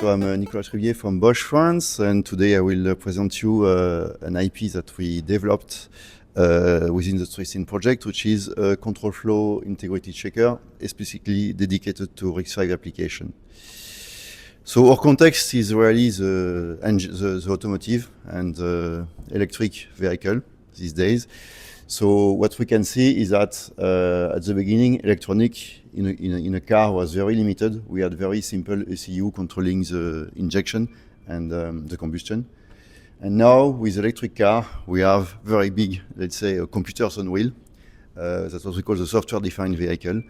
So I'm Nicolas Trivier from Bosch France, and today I will present you an IP that we developed within the Tracing project, which is a control flow integrity checker, specifically dedicated to RISC-V application. So our context is really the automotive and electric vehicle these days. So what we can see is that at the beginning, electronic in a car was very limited. We had very simple ECU controlling the injection and the combustion. And now with electric car, we have very big, let's say, computers on wheel. That's what we call the software-defined vehicle.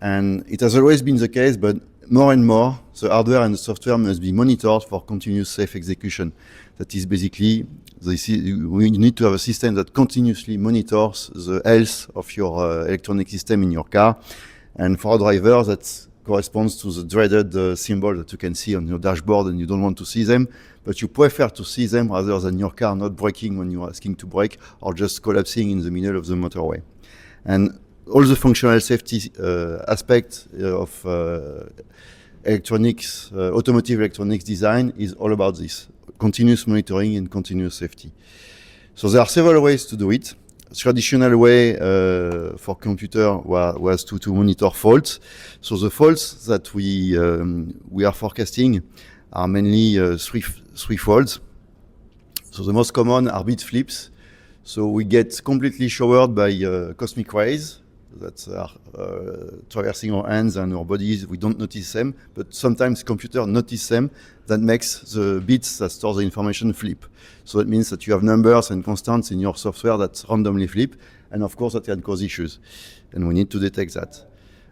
And it has always been the case, but more and more, the hardware and the software must be monitored for continuous safe execution. That is basically, we need to have a system that continuously monitors the health of your electronic system in your car. And for a driver, that corresponds to the dreaded symbol that you can see on your dashboard, and you don't want to see them, but you prefer to see them rather than your car not braking when you're asking to brake or just collapsing in the middle of the motorway. And all the functional safety aspect of electronics, automotive electronics design is all about this, continuous monitoring and continuous safety. So there are several ways to do it. Traditional way for computer was to monitor faults. So the faults that we are forecasting are mainly three faults. So the most common are bit flips. So we get completely showered by cosmic rays that are traversing our hands and our bodies. We don't notice them, but sometimes computer notice them. That makes the bits that store the information flip. So that means that you have numbers and constants in your software that randomly flip, and of course that can cause issues, and we need to detect that.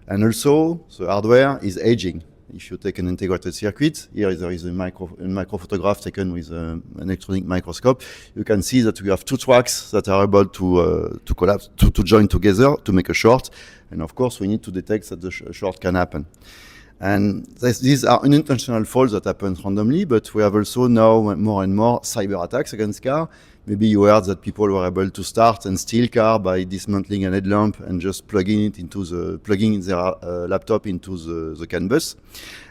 And also, the hardware is aging. If you take an integrated circuit, here there is a micro photograph taken with an electronic microscope. You can see that we have two tracks that are able to collapse, to join together to make a short. And of course, we need to detect that the short can happen. And these are unintentional faults that happen randomly, but we have also now more and more cyber attacks against cars. Maybe you heard that people were able to start and steal car by dismantling an headlamp and just plugging their laptop into the CAN bus.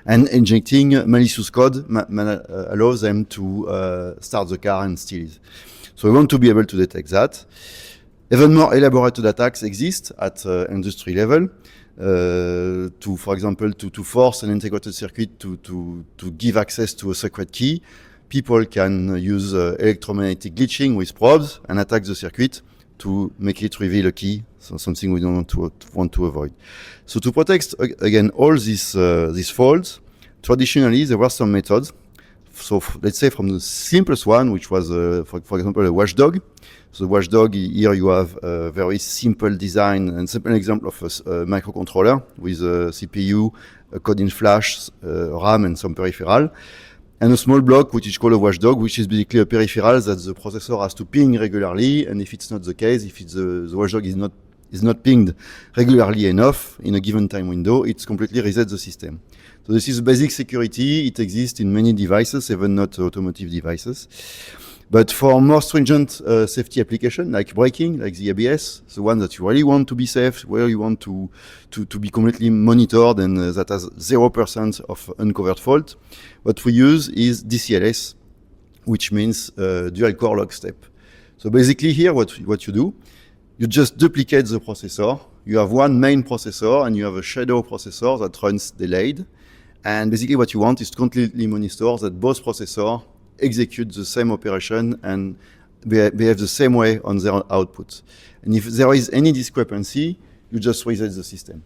And injecting malicious code allows them to start the car and steal it. So we want to be able to detect that. Even more elaborated attacks exist at industry level. For example, to force an integrated circuit to give access to a secret key. People can use electromagnetic glitching with probes and attack the circuit to make it reveal a key, so something we don't want to avoid. So to protect, again, all these faults, traditionally there were some methods. So let's say from the simplest one, which was, for example, a watchdog. So the watchdog, here you have a very simple design and simple example of a microcontroller with a CPU, a code in flash, RAM, and some peripheral. And a small block, which is called a watchdog, which is basically a peripheral that the processor has to ping regularly. And if it's not the case, if the watchdog is not pinged regularly enough in a given time window, it's completely resets the system. So this is basic security. It exists in many devices, even not automotive devices. But for more stringent safety application, like braking, like the ABS, the one that you really want to be safe, where you want to be completely monitored and that has 0% of uncovered fault, what we use is DCLS, which means dual core lock step. So basically here, what you do, you just duplicate the processor. You have one main processor and you have a shadow processor that runs delayed. And basically what you want is to completely monitor that both processors execute the same operation and behave the same way on their output. And if there is any discrepancy, you just reset the system.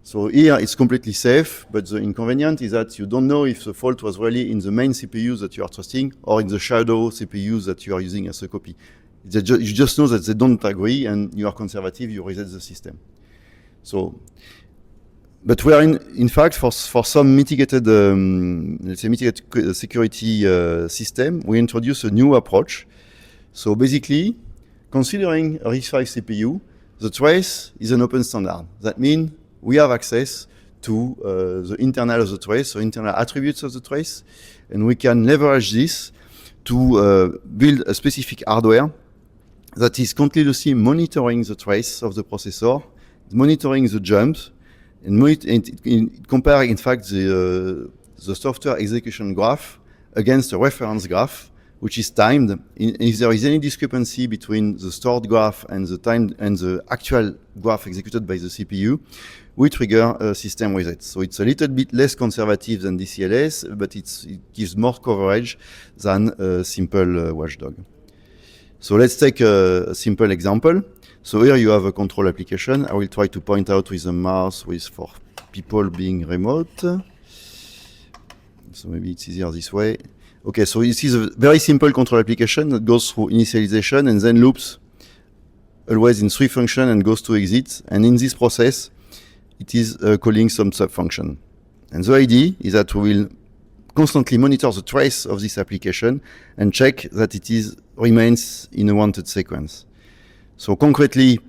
So here it's completely safe, but the inconvenience is that you don't know if the fault was really in the main CPU that you are trusting or in the shadow CPUs that you are using as a copy. You just know that they don't agree and you are conservative, you reset the system. So, but we are in fact, for some mitigated, let's say mitigated security system, we introduce a new approach. So basically, considering a RISC-V CPU, the trace is an open standard. That means we have access to the internal of the trace, so internal attributes of the trace, and we can leverage this to build a specific hardware that is continuously monitoring the trace of the processor, monitoring the jumps, and comparing, in fact, the the software execution graph against a reference graph, which is timed. If there is any discrepancy between the stored graph and the time and the actual graph executed by the CPU, we trigger a system reset. So it's a little bit less conservative than DCLS, but it gives more coverage than a simple watchdog. So let's take a simple example. So here you have a control application. I will try to point out with a mouse for people being remote. So maybe it's easier this way. Okay, so this is a very simple control application that goes through initialization and then loops always in 3 functions and goes to exit. And in this process, it is calling some sub-function. And the idea is that we will constantly monitor the trace of this application and check that it remains in a wanted sequence. So concretely,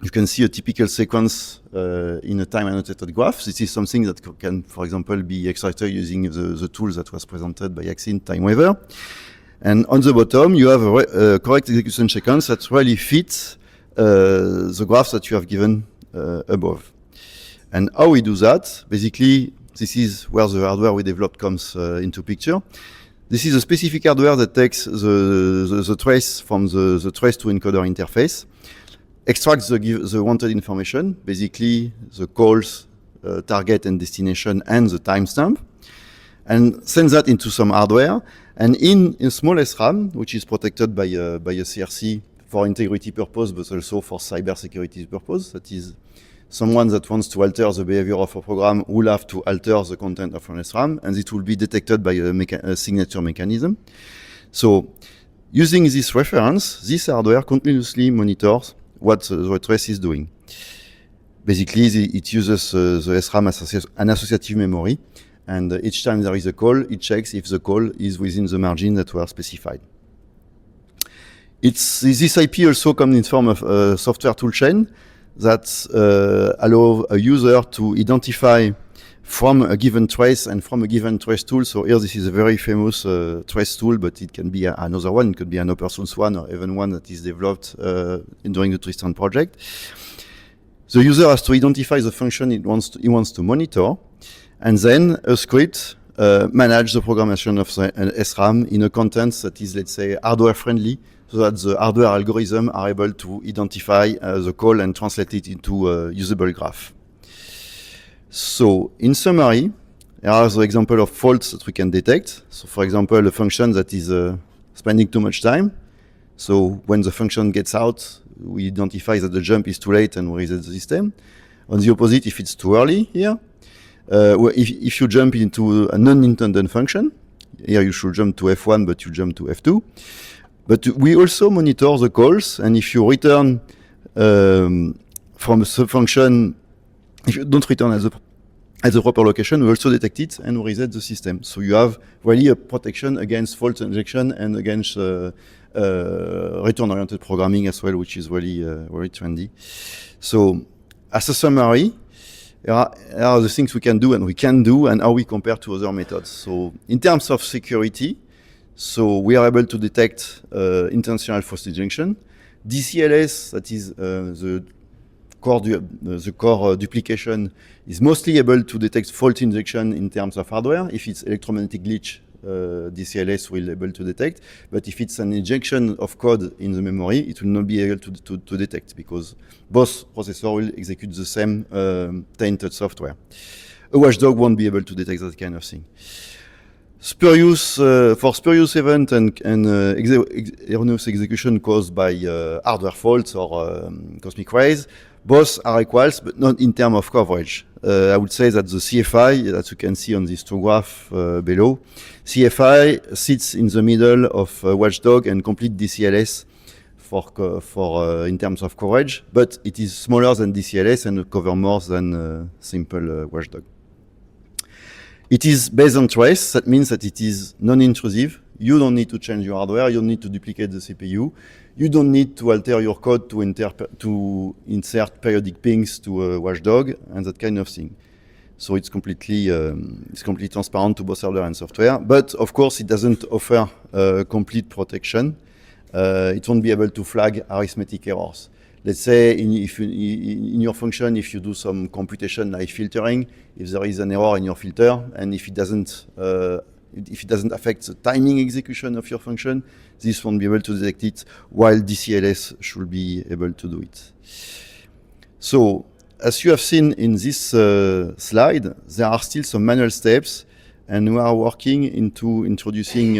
you can see a typical sequence in a time annotated graph. This is something that can, for example, be extracted using the tools that was presented by Yaxin TimeWaver. And on the bottom, you have a correct execution sequence that really fits the graphs that you have given above. And how we do that, basically, this is where the hardware we developed comes into picture. This is a specific hardware that takes the trace from the trace to encoder interface, extracts the wanted information, basically the calls, target and destination, and the timestamp, and sends that into some hardware. And in a small SRAM, which is protected by a CRC for integrity purpose, but also for cybersecurity purpose, that is, someone that wants to alter the behavior of a program will have to alter the content of an SRAM, and it will be detected by a signature mechanism. So using this reference, this hardware continuously monitors what the trace is doing. Basically, it uses the SRAM as an associative memory, and each time there is a call, it checks if the call is within the margin that were specified. This IP also comes in form of a software toolchain that allow a user to identify from a given trace and from a given trace tool. So here this is a very famous trace tool, but it can be another one. It could be an open source one or even one that is developed during the Tristan project. The user has to identify the function he wants to monitor, and then a script manage the programmation of the SRAM in a content that is, let's say, hardware friendly, so that the hardware algorithm are able to identify the call and translate it into a usable graph. So, in summary, here are the example of faults that we can detect. So, for example, a function that is spending too much time. So, when the function gets out, we identify that the jump is too late and we reset the system. On the opposite, if it's too early here, if you jump into a non-intended function, here you should jump to F1, but you jump to F2. But we also monitor the calls, and if you return from a subfunction, if you don't return at the proper location, we also detect it and we reset the system. So you have really a protection against fault injection and against return-oriented programming as well, which is really very trendy. So as a summary, here are the things we can do and how we compare to other methods. So in terms of security, so we are able to detect intentional false injection. DCLS, that is the core duplication, is mostly able to detect fault injection in terms of hardware. If it's electromagnetic glitch, DCLS will be able to detect. But if it's an injection of code in the memory, it will not be able to detect, because both processors will execute the same tainted software. A watchdog won't be able to detect that kind of thing. Spurious, for spurious event and erroneous execution caused by hardware faults or cosmic rays, both are equals, but not in terms of coverage. I would say that the CFI, that you can see on this two graph below, CFI sits in the middle of watchdog and complete DCLS for in terms of coverage, but it is smaller than DCLS and cover more than simple watchdog. It is based on trace. That means that it is non-intrusive. You don't need to change your hardware. You don't need to duplicate the CPU. You don't need to alter your code to insert periodic pings to a watchdog and that kind of thing. So it's completely transparent to both hardware and software. But of course, it doesn't offer complete protection. It won't be able to flag arithmetic errors. let's say in your function, if you do some computation like filtering, if there is an error in your filter, and if it doesn't affect the timing execution of your function, this won't be able to detect it, while DCLS should be able to do it. So, as you have seen in this slide, there are still some manual steps, and we are working into introducing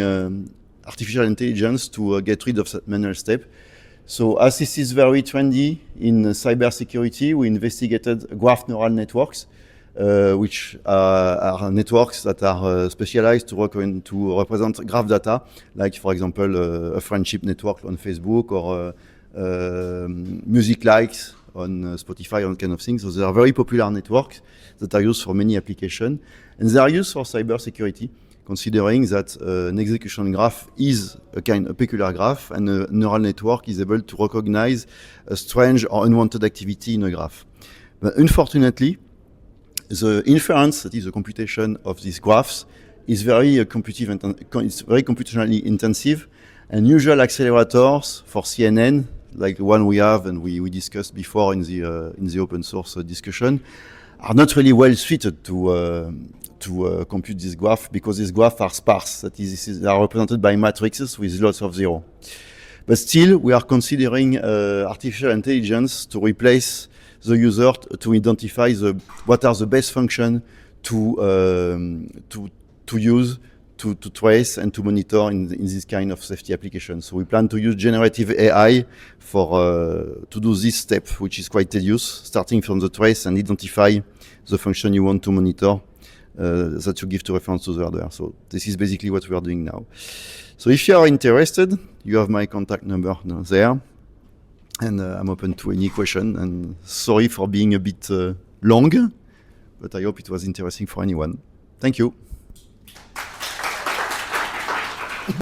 artificial intelligence to get rid of that manual step. So, as this is very trendy in cybersecurity, we investigated graph neural networks, which are networks that are specialized to represent graph data, like, for example, a friendship network on Facebook or music likes on Spotify, on kind of things. So they are very popular networks that are used for many applications. And they are used for cybersecurity, considering that an execution graph is a peculiar graph, and a neural network is able to recognize a strange or unwanted activity in a graph. But unfortunately, the inference, that is the computation of these graphs, is very computationally intensive, and usual accelerators for CNN, like the one we have and we discussed before in the open source discussion, are not really well suited to compute this graph, because these graphs are sparse. That is, they are represented by matrices with lots of zero. But still, we are considering artificial intelligence to replace the user to identify what are the best functions to use, to trace and to monitor in this kind of safety application. So we plan to use generative AI to do this step, which is quite tedious, starting from the trace and identify the function you want to monitor that you give to reference to the hardware. So this is basically what we are doing now. So if you are interested, you have my contact number there. And I'm open to any question, and sorry for being a bit long, but I hope it was interesting for anyone. Thank you.